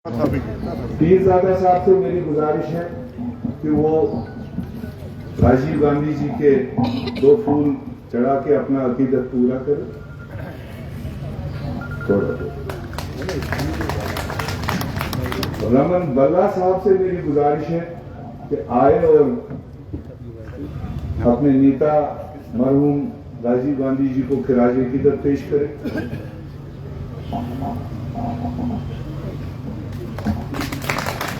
पीरजादा साहब से मेरी गुजारिश है कि वो राजीव गांधी जी के 2 फूल चढ़ा के अपना अकीदत पूरा करे। रमन बल्ला साहब से मेरी गुजारिश है कि आए और अपने नेता मरहूम राजीव गांधी जी को खिराज अकीदत पेश करें।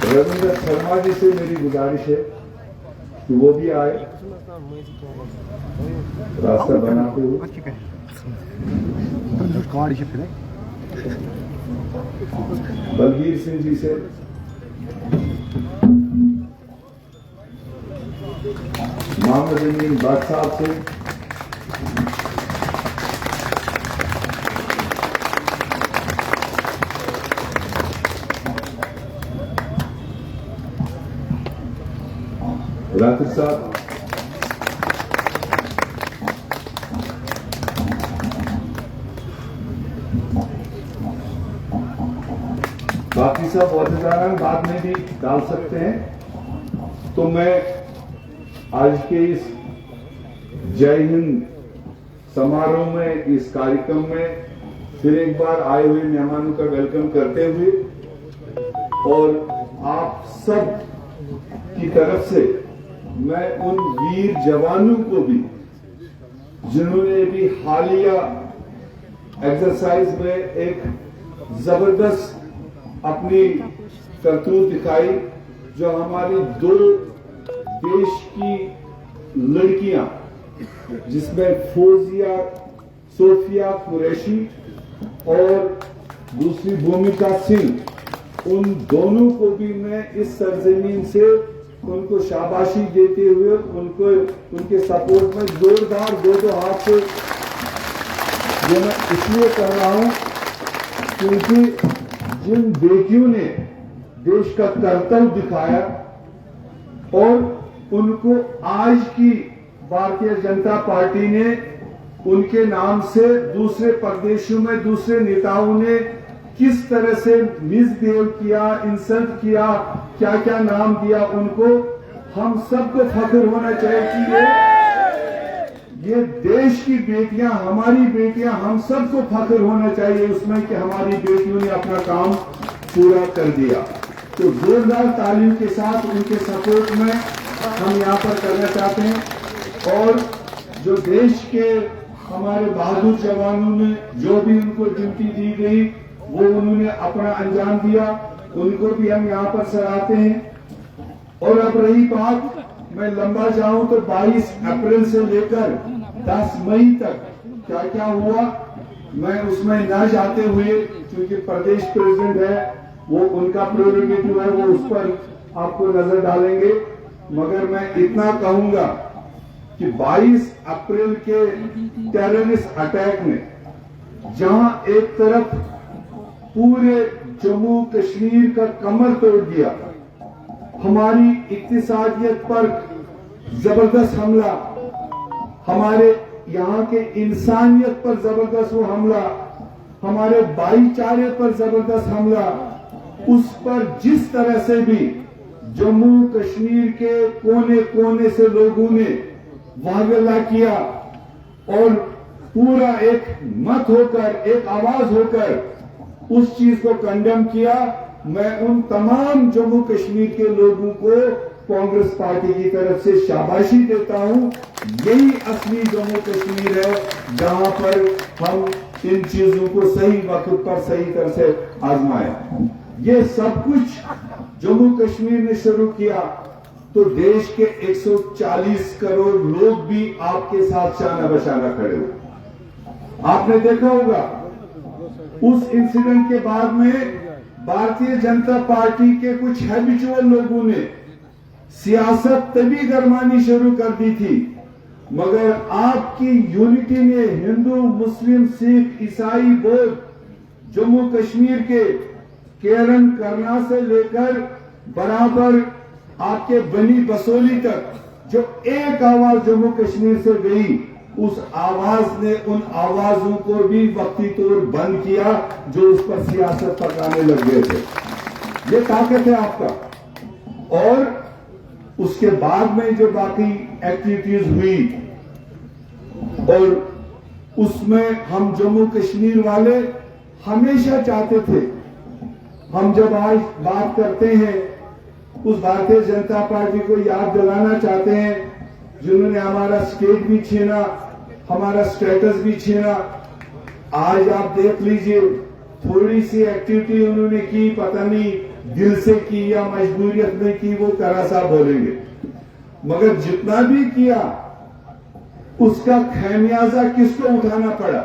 रविंद्र शर्मा जी से मेरी गुजारिश है कि वो भी आए रास्ता बनाते हुए। बलबीर सिंह जी से, मोहम्मद अमीन भट्ट साहब से, राकिब साहब, बाकी सब अहदेदार बाद में भी डाल सकते हैं। तो मैं आज के इस जय हिंद समारोह में, इस कार्यक्रम में फिर एक बार आए हुए मेहमानों का वेलकम करते हुए और आप सब की तरफ से मैं उन वीर जवानों को भी, जिन्होंने भी हालिया एक्सरसाइज में एक जबरदस्त अपनी करतूत दिखाई, जो हमारी 2 देश की लड़कियां, जिसमें फौजिया सोफिया कुरैशी और दूसरी भूमिका सिंह, उन दोनों को भी मैं इस सरजमीन से उनको शाबाशी देते हुए उनको उनके सपोर्ट में जोरदार 2 हाथ से जो मैं इसलिए कर रहा हूं क्योंकि जिन बेटियों ने देश का कर्तव्य दिखाया और उनको आज की भारतीय जनता पार्टी ने उनके नाम से दूसरे प्रदेशों में दूसरे नेताओं ने किस तरह से मिसबिहेव किया, इंसल्ट किया, क्या क्या नाम दिया उनको, हम सबको फख्र होना चाहिए कि ये देश की बेटियां, हमारी बेटियां, हम सबको फख्र होना चाहिए उसमें कि हमारी बेटियों ने अपना काम पूरा कर दिया। तो जोरदार तालीम के साथ उनके सपोर्ट में हम यहाँ पर करना चाहते हैं और जो देश के हमारे बहादुर जवानों ने जो भी उनको ड्यूटी दी गई वो उन्होंने अपना अंजाम दिया, उनको भी हम यहाँ पर सराहते हैं। और अब रही बात, मैं लंबा जाऊं तो 22 अप्रैल से लेकर 10 मई तक क्या क्या हुआ मैं उसमें न जाते हुए, क्योंकि प्रदेश प्रेसिडेंट है वो उनका प्रेरोगेटिव है, वो उस पर आपको नजर डालेंगे, मगर मैं इतना कहूंगा कि 22 अप्रैल के टेररिस्ट अटैक में जहां एक तरफ पूरे जम्मू कश्मीर का कमर तोड़ दिया, हमारी इक्तिसादियत पर जबरदस्त हमला, हमारे यहाँ के इंसानियत पर जबरदस्त वो हमला, हमारे भाईचारे पर जबरदस्त हमला, उस पर जिस तरह से भी जम्मू कश्मीर के कोने कोने से लोगों ने वागला किया और पूरा एक मत होकर, एक आवाज होकर उस चीज को कंडेम किया, मैं उन तमाम जम्मू कश्मीर के लोगों को कांग्रेस पार्टी की तरफ से शाबाशी देता हूं। यही असली जम्मू कश्मीर है जहां पर हम इन चीजों को सही वक्त पर सही तरह से आजमाया। ये सब कुछ जम्मू कश्मीर ने शुरू किया तो देश के 140 करोड़ लोग भी आपके साथ शाना बशाना खड़े हुए। आपने देखा होगा उस इंसिडेंट के बाद में भारतीय जनता पार्टी के कुछ हैबिचुअल लोगों ने सियासत तभी गरमानी शुरू कर दी थी, मगर आपकी यूनिटी ने हिंदू, मुस्लिम, सिख, ईसाई, बौद्ध जम्मू कश्मीर के केरन करना से लेकर बराबर आपके बनी बसोली तक जो एक आवाज जम्मू कश्मीर से गई, उस आवाज ने उन आवाजों को भी वक्ती तौर बंद किया जो उस पर सियासत पकाने लग गए थे। ये ताकत है आपका। और उसके बाद में जो बाकी एक्टिविटीज हुई, और उसमें हम जम्मू कश्मीर वाले हमेशा चाहते थे, हम जब आज बात करते हैं उस भारतीय जनता पार्टी को याद दिलाना चाहते हैं जिन्होंने हमारा स्टेट भी छीना, हमारा स्टेटस भी छीना। आज आप देख लीजिए, थोड़ी सी एक्टिविटी उन्होंने की, पता नहीं दिल से की या मजबूरियत में की, वो करा साहब बोलेंगे, मगर जितना भी किया उसका खमियाजा किसको उठाना पड़ा?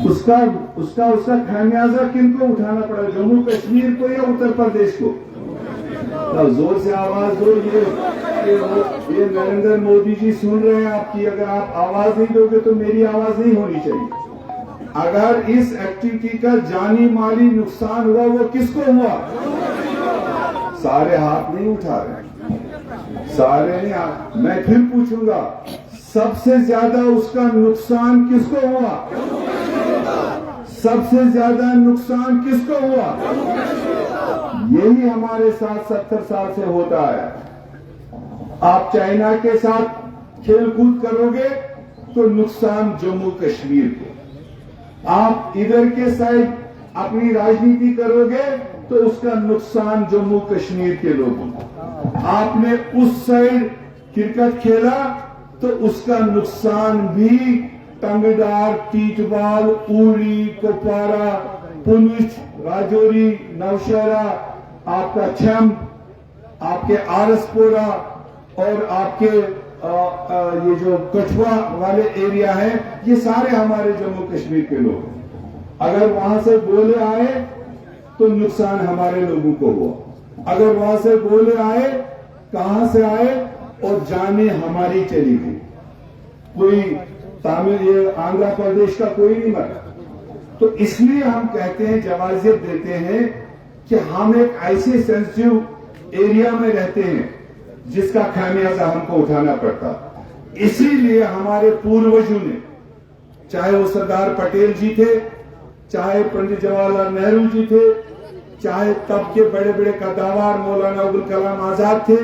उसका खमियाजा किनको उठाना पड़ा? जम्मू कश्मीर को या उत्तर प्रदेश को? तो जोर से आवाज दो। ये नरेंद्र मोदी जी सुन रहे हैं आपकी। अगर आप आवाज नहीं दोगे तो मेरी आवाज नहीं होनी चाहिए। अगर इस एक्टिविटी का जानी माली नुकसान हुआ, वो किसको हुआ? सारे हाथ नहीं उठा रहे, सारे नहीं। मैं फिर पूछूंगा, सबसे ज्यादा उसका नुकसान किसको हुआ? सबसे ज्यादा नुकसान किसको हुआ? यही हमारे साथ 70 साल से होता है। आप चाइना के साथ खेल कूद करोगे तो नुकसान जम्मू कश्मीर को। आप इधर के साइड अपनी राजनीति करोगे तो उसका नुकसान जम्मू कश्मीर के लोगों को। आपने उस साइड क्रिकेट खेला तो उसका नुकसान भी टंगडार, टीटवाल, उरी, कुपवारा, पुंछ, राजौरी, नौशहरा, आपका छम, आपके आरसपुरा और आपके ये जो कठुआ वाले एरिया है, ये सारे हमारे जम्मू कश्मीर के लोग हैं। अगर वहां से गोले आए तो नुकसान हमारे लोगों को हुआ। अगर वहां से गोले आए, कहां से आए और जाने हमारी चली गई। कोई तमिल, ये आंध्र प्रदेश का कोई नहीं मरा। तो इसलिए हम कहते हैं, जवाजियत देते हैं कि हम एक ऐसे सेंसिटिव एरिया में रहते हैं जिसका खामियाजा हमको उठाना पड़ता। इसीलिए हमारे पूर्वजों ने, चाहे वो सरदार पटेल जी थे, चाहे पंडित जवाहरलाल नेहरू जी थे, चाहे तब के बड़े बड़े कद्दावर मौलाना अबुल कलाम आजाद थे,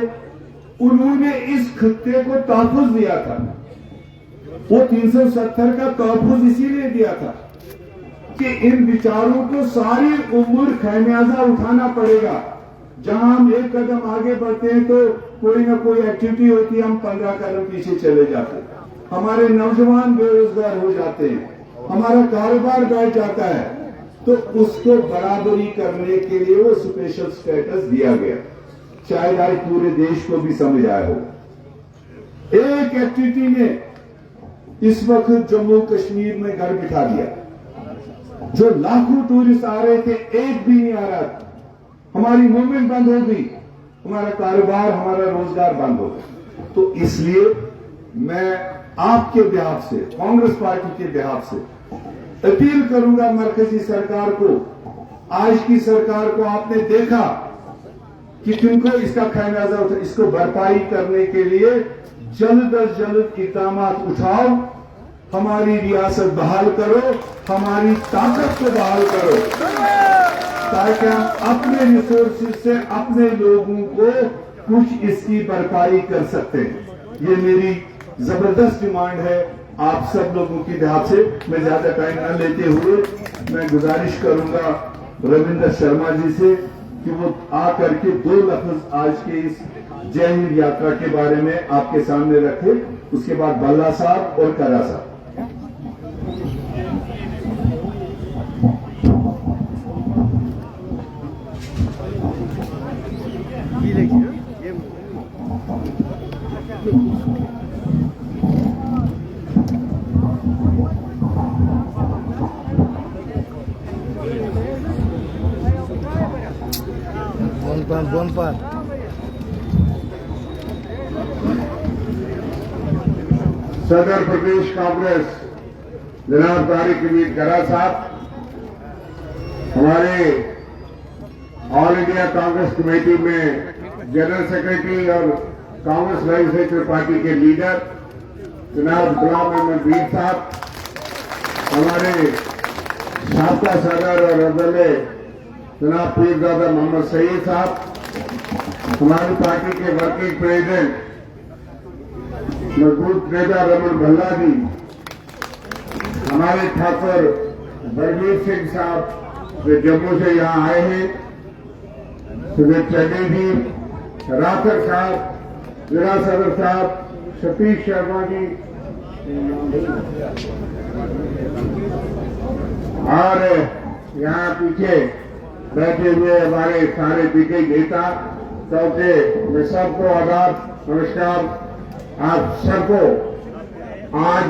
उन्होंने इस खित्ते को तहफ़्फ़ुज़ दिया था। वो 370 का तहफ़्फ़ुज़ इसीलिए दिया था कि इन विचारों को सारी उम्र खमियाजा उठाना पड़ेगा। जहां हम एक कदम आगे बढ़ते हैं तो कोई ना कोई एक्टिविटी होती है, हम 15 कदम पीछे चले जाते हैं। हमारे नौजवान बेरोजगार हो जाते हैं, हमारा कारोबार बैठ जाता है, तो उसको बराबरी करने के लिए वो स्पेशल स्टेटस दिया गया। शायद आज पूरे देश को भी समझ आया हो। एक एक्टिविटी ने इस वक्त जम्मू कश्मीर में घर बिठा दिया। जो लाखों टूरिस्ट आ रहे थे, एक भी नहीं आ रहा था। हमारी मूवमेंट बंद हो गई, हमारा कारोबार, हमारा रोजगार बंद हो गया। तो इसलिए मैं आपके बिहाफ से, कांग्रेस पार्टी के बिहाफ से अपील करूंगा मरकजी सरकार को। आज की सरकार को आपने देखा कि तुमको इसका खमियाजा उठा, इसको भरपाई करने के लिए जल्द अज जल्द इकदाम उठाओ। हमारी रियासत बहाल करो, हमारी ताकत को बहाल करो, ताकि हम अपने रिसोर्सेज से अपने लोगों को कुछ इसकी भरपाई कर सकते हैं। ये मेरी जबरदस्त डिमांड है आप सब लोगों की तरफ से। मैं ज्यादा टाइम न लेते हुए मैं गुजारिश करूंगा रविंद्र शर्मा जी से कि वो आकर के 2 लफ्ज आज के इस जय हिंद यात्रा के बारे में आपके सामने रखे। उसके बाद बल्ला साहब और करा साहब। Bonpar. सदर प्रदेश कांग्रेस जनाब तारिक अमीर करा साहब, हमारे ऑल इंडिया कांग्रेस कमेटी में जनरल सेक्रेटरी और कांग्रेस लेजिस्लेटिव पार्टी के लीडर जनाब गुलाम अहमद मीर साहब, हमारे साबका सदर और अदले जनाब पीरजादा मोहम्मद सईद साहब, हमारी पार्टी के वर्किंग प्रेसिडेंट मजबूत नेता रमन भल्ला जी, हमारे ठाकुर बलबीर सिंह साहब जो जम्मू से यहाँ आए हैं, सुबह चन्नी जी, राठर साहब, जिला सदर साहब, सतीश शर्मा जी और यहाँ पीछे बैठे हुए हमारे सारे पीछे नेता, क्योंकि मैं सबको आदाब नमस्कार। आप सबको आज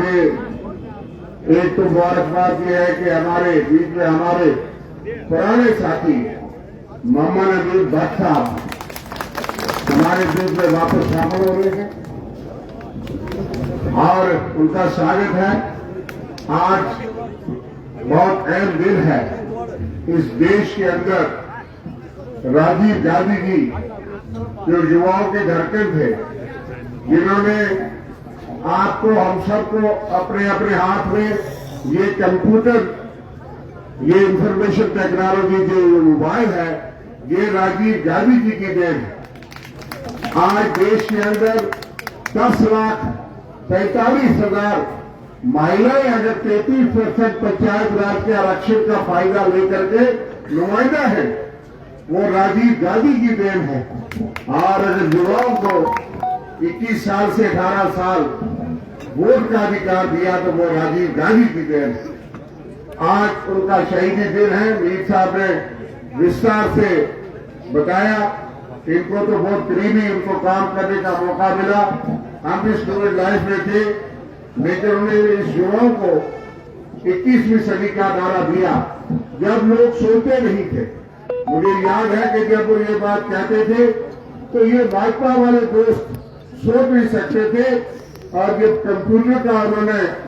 एक तो मुबारकबाद ये है कि हमारे बीच में हमारे पुराने साथी मोहम्मद अब्दुल भट्ट साहब हमारे बीच में वापस शामिल हो रहे हैं और उनका स्वागत है। आज बहुत अहम दिन है। इस देश के अंदर राजीव गांधी जी जो युवाओं के धड़कन थे, जिन्होंने आपको हम सबको अपने अपने हाथ में ये कंप्यूटर, ये इंफॉर्मेशन टेक्नोलॉजी जो मोबाइल है, ये राजीव गांधी जी की देन है। आज देश के अंदर 10,45,000 महिलाएं अगर 33% पंचायत राज के आरक्षण का फायदा लेकर के नुमाइंदा है, वो राजीव गांधी की देन है। और अगर युवाओं को 21 साल से 18 साल वोट का अधिकार दिया तो वो राजीव गांधी की देन है। आज उनका शहीदी दिन है। मीर साहब ने विस्तार से बताया, इनको तो बहुत करीबी उनको काम करने का मौका मिला। हम भी स्टूडेंट लाइफ में थे, लेकिन उन्होंने इस युवाओं को 21वीं सदी का नारा दिया जब लोग सोते नहीं थे। मुझे याद है कि जब वो ये बात कहते थे तो ये भाजपा वाले दोस्त सोच नहीं सकते थे, और जब कंप्यूटर का उन्होंने